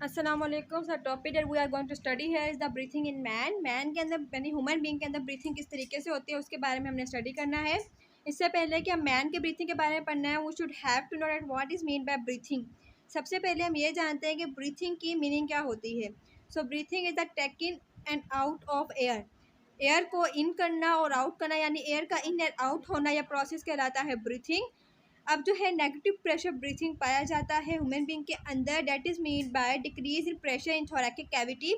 अस्सलामुअलैकुम sir. Topic that we are going to study here is the breathing in man के अंदर यानी human being के अंदर ब्रीथिंग किस तरीके से होती है उसके बारे में हमने स्टडी करना है। इससे पहले कि हम मैन के ब्रीथिंग के बारे में पढ़ना है, we should have to know that what is mean by breathing. सबसे पहले हम ये जानते हैं कि ब्रीथिंग की मीनिंग क्या होती है। So breathing is the taking and out of air. Air को इन करना और आउट करना यानी एयर का इन एंड आउट होना, यह प्रोसेस कहलाता है ब्रीथिंग। अब जो है नेगेटिव प्रेशर ब्रीथिंग पाया जाता है ह्यूमन बीइंग के अंदर, that is mean by decrease in pressure in thoracic cavity.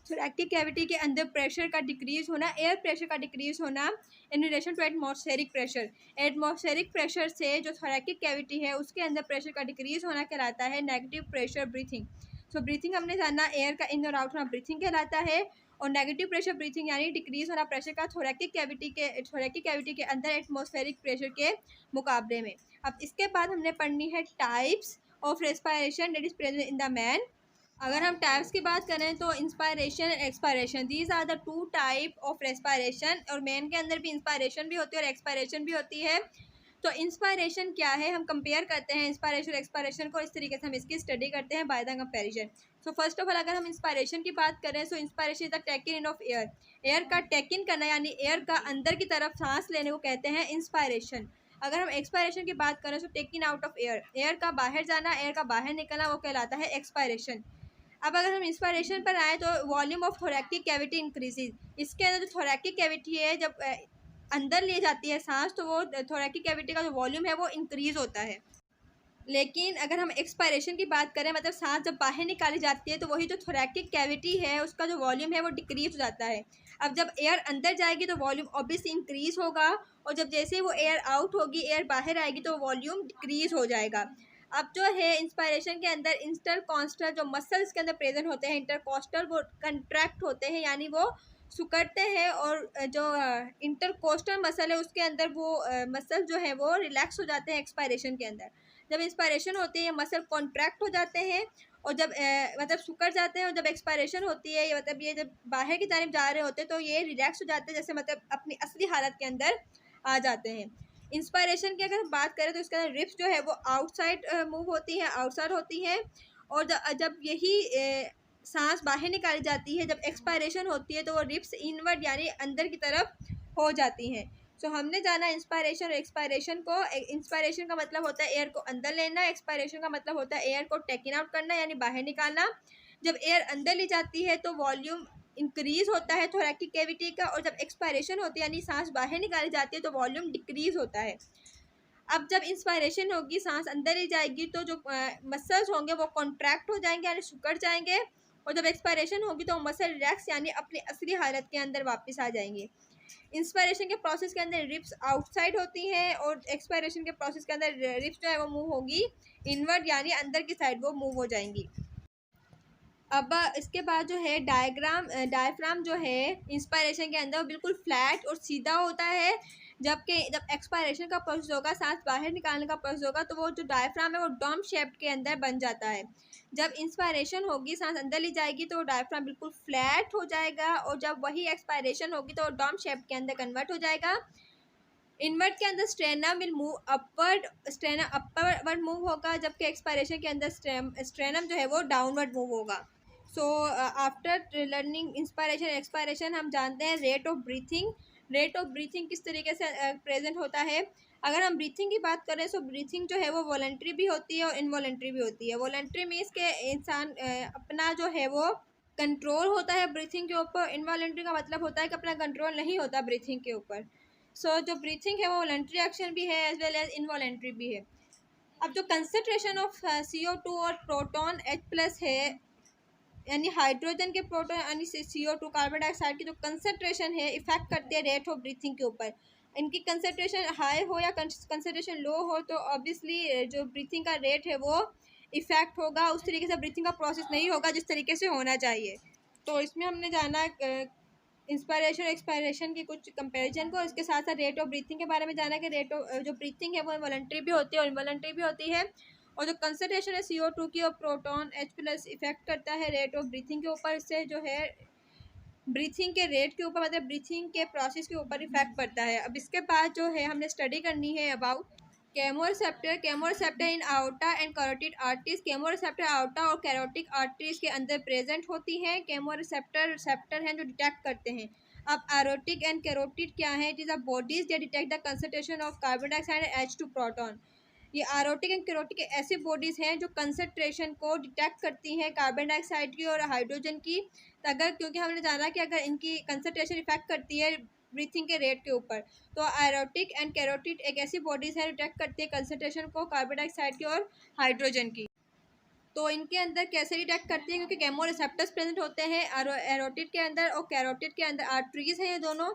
Thoracic cavity के अंदर प्रेशर का डिक्रीज होना, एयर प्रेशर का डिक्रीज होना in relation to atmospheric pressure. Atmospheric pressure से जो थोरैकिक कैविटी है उसके अंदर प्रेशर का डिक्रीज होना कहलाता है नेगेटिव प्रेशर ब्रीथिंग। सो ब्रीथिंग हमने जाना, एयर का इन और आउट होना ब्रीथिंग कहलाता है, और नेगेटिव प्रेशर ब्रीथिंग यानी डिक्रीज होना प्रेशर का थोरैकिक कैविटी के अंदर एटमॉस्फेरिक प्रेशर के मुकाबले में। अब इसके बाद हमने पढ़नी है types of respiration that is present in the man. अगर हम टाइप्स की बात करें तो inspiration and expiration, these are the two type of respiration. और मैन के अंदर भी इंस्पायरेशन भी होती है और एक्सपायरेशन भी होती है। तो इंस्पायरेशन क्या है, हम कंपेयर करते हैं इंस्पायरेशन और एक्सपायरेशन को, इस तरीके से हम इसकी स्टडी करते हैं by the comparison. So first of all अगर हम इंस्पायरेशन की बात करें, so inspiration is the taking in of air. Air का टेकिन करना यानी एयर का अंदर की तरफ सांस लेने को कहते हैं इंस्पायरेशन। अगर हम एक्सपायरेशन की बात करें तो taking out of air, air का बाहर जाना, एयर का बाहर निकलना, वो कहलाता है एक्सपायरेशन। अब अगर हम इंस्पायरेशन पर आए तो वॉल्यूम ऑफ थोरैकिक कैविटी इंक्रीजेज। इसके अंदर जो थोरैकिक कैविटी है जब अंदर ले जाती है सांस तो वो थोरैकिक कैविटी का जो वॉल्यूम है वो इंक्रीज होता है। लेकिन अगर हम एक्सपायरेशन की बात करें, मतलब सांस जब बाहर निकाली जाती है तो वही जो थोरैकिक कैविटी है उसका जो वॉल्यूम है वो डिक्रीज हो जाता है। अब जब एयर अंदर जाएगी तो वॉल्यूम ऑब्वियसली इंक्रीज होगा, और जब जैसे ही वो एयर आउट होगी, एयर बाहर आएगी तो वॉल्यूम डिक्रीज हो जाएगा। अब जो है इंस्पायरेशन के अंदर इंटरकॉस्टल जो मसल्स के अंदर प्रेजेंट होते हैं, इंटरकॉस्टल वो कंट्रैक्ट होते हैं यानी वो सुकड़ते हैं, और जो इंटरकोस्टल मसल है उसके अंदर वो मसल जो है वो रिलैक्स हो जाते हैं एक्सपायरेशन के अंदर। जब इंस्पायरेशन होती है मसल कॉन्ट्रैक्ट हो जाते हैं और जब मतलब सुकड़ जाते हैं, और जब एक्सपायरेशन होती है मतलब ये जब बाहर की तरफ जा रहे होते हैं तो ये रिलैक्स हो जाते हैं, जैसे मतलब अपनी असली हालत के अंदर आ जाते हैं। इंस्पायरेशन की अगर बात करें तो इसके अंदर रिप्स जो है वो आउटसाइड मूव होती है, आउटसाइड होती है, और जब यही सांस बाहर निकाली जाती है, जब एक्सपायरेशन होती है तो वो रिप्स इनवर्ड यानी अंदर की तरफ हो जाती हैं। सो हमने जाना इंस्पायरेशन और एक्सपायरेशन को। इंस्पायरेशन का मतलब होता है एयर को अंदर लेना, एक्सपायरेशन का मतलब होता है एयर को टेकिंग आउट करना यानी बाहर निकालना। जब एयर अंदर ली जाती है तो वॉल्यूम इंक्रीज होता है थोरैकिक कैविटी का, और जब एक्सपायरेशन होती है यानी सांस बाहर निकाली जाती है तो वॉल्यूम डिक्रीज होता है। अब जब इंस्पायरेशन होगी, सांस अंदर ही जाएगी तो जो मसल्स होंगे वो कॉन्ट्रैक्ट हो जाएंगे यानी सुकड़ जाएंगे, और जब एक्सपायरेशन होगी तो मसल रिलैक्स यानी अपनी असली हालत के अंदर वापस आ जाएंगे। इंस्पायरेशन के प्रोसेस के अंदर रिप्स आउटसाइड होती हैं, और एक्सपायरेशन के प्रोसेस के अंदर रिप्स जो है वो मूव होगी इनवर्ड यानी अंदर की साइड वो मूव हो जाएंगी। अब इसके बाद जो है डायफ्राम जो है इंस्पायरेशन के अंदर वो बिल्कुल फ्लैट और सीधा होता है, जबकि जब एक्सपायरेशन का प्रोसेस होगा, सांस बाहर निकालने का प्रोसेस होगा, तो वो जो डायफ्राम है वो डोम शेप के अंदर बन जाता है। जब इंस्पायरेशन होगी, सांस अंदर ली जाएगी तो डायफ्राम बिल्कुल फ्लैट हो जाएगा, और जब वही एक्सपायरेशन होगी तो डोम शेप के अंदर कन्वर्ट हो जाएगा। इनवर्ट के अंदर sternum will move upward, sternum upward move होगा, जबकि एक्सपायरेशन के अंदर स्ट्रेनम जो है वो डाउनवर्ड मूव होगा। So after learning inspiration expiration हम जानते हैं rate of breathing. Rate of breathing किस तरीके से प्रेजेंट होता है। अगर हम ब्रीथिंग की बात करें तो ब्रीथिंग जो है वो वॉलंटरी भी होती है और इनवॉलंटरी भी होती है। वॉलंटरी मीन्स के इंसान अपना जो है वो कंट्रोल होता है ब्रीथिंग के ऊपर। इनवॉलंटरी का मतलब होता है कि अपना कंट्रोल नहीं होता ब्रीथिंग के ऊपर। सो जो ब्रीथिंग है वो वॉलंटरी एक्शन भी है एज वेल एज इनवॉलंटरी भी है। अब जो कंसनट्रेशन ऑफ CO2 और प्रोटॉन H+ है यानी हाइड्रोजन के प्रोटॉन यानी CO2 कार्बन डाइऑक्साइड की जो कंसनट्रेशन है इफेक्ट करती है रेट ऑफ ब्रीथिंग के ऊपर। इनकी कंसनट्रेशन हाई हो या कंसनट्रेशन लो हो तो ऑब्वियसली जो ब्रीथिंग का रेट है वो इफेक्ट होगा, उस तरीके से ब्रीथिंग का प्रोसेस नहीं होगा जिस तरीके से होना चाहिए। तो इसमें हमने जाना इंस्पायरेशन और एक्सपायरेशन की कुछ कंपैरिजन को, इसके साथ साथ रेट ऑफ ब्रीथिंग के बारे में जाना कि रेट ऑफ जो ब्रीथिंग है वो वॉलंटरी भी होती है और इनवॉलंटरी भी होती है, और जो कंसनट्रेशन है CO2 की और प्रोटॉन H+ इफेक्ट करता है रेट ऑफ ब्रीथिंग के ऊपर। इससे जो है ब्रीथिंग के रेट के ऊपर मतलब ब्रीथिंग के प्रोसेस के ऊपर इफेक्ट पड़ता है। अब इसके बाद जो है हमने स्टडी करनी है about chemoreceptor in aorta and carotid arteries. Chemoreceptor aorta और कैरोटिक आर्टरीज के अंदर प्रेजेंट होती हैं। केमोरेसेप्टर हैं जो डिटेक्ट करते हैं। अब एरोटिक एंड कैरोटिड क्या है? It is a bodies they detect the concentration of carbon dioxide and H2 proton. ये एरोटिक एंड कैरोटिक ऐसी बॉडीज़ हैं जो कंसंट्रेशन को डिटेक्ट करती हैं कार्बन डाइऑक्साइड की और हाइड्रोजन की। अगर क्योंकि हमने जाना कि अगर इनकी कंसंट्रेशन इफेक्ट करती है ब्रीथिंग के रेट के ऊपर, तो एरोटिक एंड कैरोटिड एक ऐसी बॉडीज है डिटेक्ट करती है कंसंट्रेशन को कार्बन डाइऑक्साइड की और हाइड्रोजन की। तो इनके अंदर कैसे डिटेक्ट करती है? क्योंकि केमोरेसेप्टर्स प्रेजेंट होते हैं एरोटिड के अंदर और कैरोटिड के अंदर। आर्टरीज हैं ये दोनों,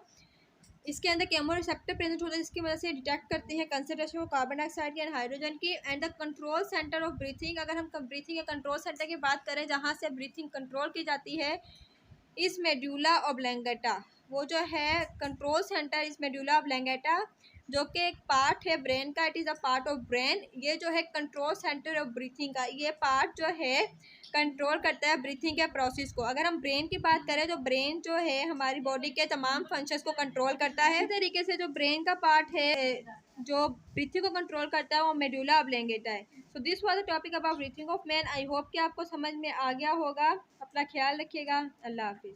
इसके अंदर केमोरेसेप्टर प्रेजेंट होता है जिसकी वजह से डिटेक्ट करती है कंसंट्रेशन ऑफ कार्बन डाइऑक्साइड की एंड हाइड्रोजन की। And the control centre of breathing, अगर हम ब्रीथिंग के कंट्रोल सेंटर की बात करें जहाँ से ब्रीथिंग कंट्रोल की जाती है, इस मेड्यूला ऑब्लैंगेटा। वो जो है कंट्रोल सेंटर इस मेड्यूला ऑब्लैंगेटा, जो कि एक पार्ट है ब्रेन का। It is a part of brain. ये जो है कंट्रोल सेंटर ऑफ ब्रीथिंग का, ये पार्ट जो है कंट्रोल करता है ब्रीथिंग के प्रोसेस को। अगर हम ब्रेन की बात करें तो ब्रेन जो है हमारी बॉडी के तमाम फंक्शंस को कंट्रोल करता है। इस तरीके से जो ब्रेन का पार्ट है जो ब्रीथिंग को कंट्रोल करता है वो मेडुला ऑब्लैंगेटा है। So this was the topic about breathing of man. I hope कि आपको समझ में आ गया होगा। अपना ख्याल रखिएगा। अल्लाह हाफिज़।